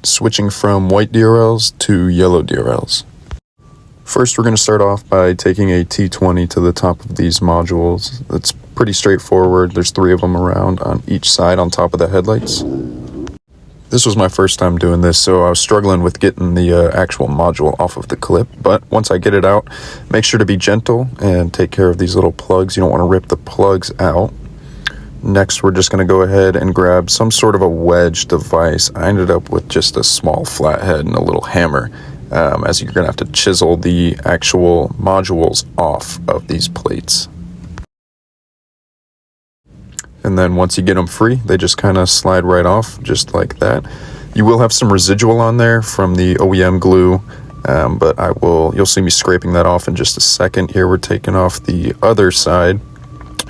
switching from white DRLs to yellow DRLs. First, we're going to start off by taking a T20 to the top of these modules. It's pretty straightforward. There's 3 of them around on each side on top of the headlights. This was my first time doing this, so I was struggling with getting the actual module off of the clip. But once I get it out, make sure to be gentle and take care of these little plugs. You don't want to rip the plugs out. Next, we're just going to go ahead and grab some sort of a wedge device. I ended up with just a small flathead and a little hammer, as you're going to have to chisel the actual modules off of these plates. And then once you get them free, they just kind of slide right off, just like that. You will have some residual on there from the OEM glue, but you'll see me scraping that off in just a second. Here we're taking off the other side.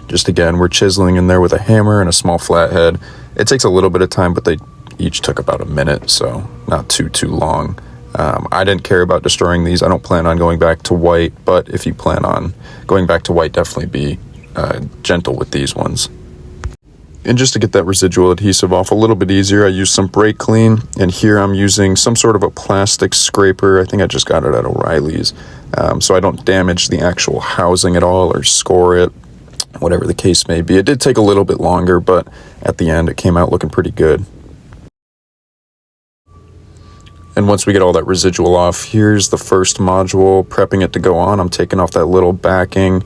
Just again, we're chiseling in there with a hammer and a small flathead. It takes a little bit of time, but they each took about a minute, so not too long. I didn't care about destroying these. I don't plan on going back to white, but if you plan on going back to white, definitely be gentle with these ones. And just to get that residual adhesive off a little bit easier, I used some brake clean, and here I'm using some sort of a plastic scraper. I think I just got it at O'Reilly's, so I don't damage the actual housing at all or score it, whatever the case may be. It did take a little bit longer, but at the end it came out looking pretty good. And once we get all that residual off, here's the first module, prepping it to go on. I'm taking off that little backing,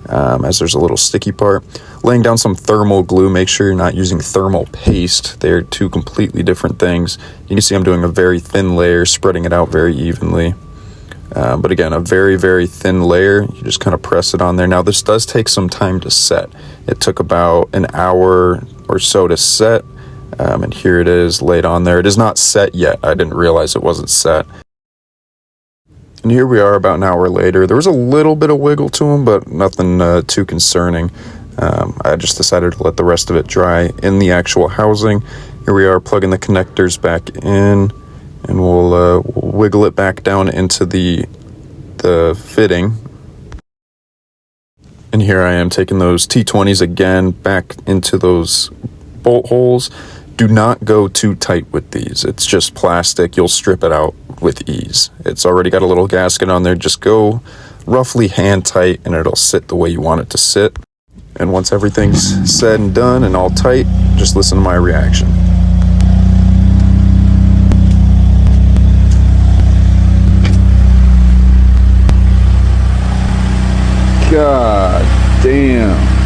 as there's a little sticky part. Laying down some thermal glue. Make sure you're not using thermal paste. They're 2 completely different things. You can see I'm doing a very thin layer, spreading it out very evenly. But again, a very, very thin layer. You just kind of press it on there. Now, this does take some time to set. It took about an hour or so to set. And here it is laid on there. It is not set yet. I didn't realize it wasn't set. And here we are about an hour later. There was a little bit of wiggle to them, but nothing too concerning. I just decided to let the rest of it dry in the actual housing. Here we are plugging the connectors back in, and we'll wiggle it back down into the fitting. And here I am taking those T20s again back into those bolt holes. Do not go too tight with these. It's just plastic. You'll strip it out with ease. It's already got a little gasket on there. Just go roughly hand tight and it'll sit the way you want it to sit. And once everything's said and done and all tight, just listen to my reaction. God damn.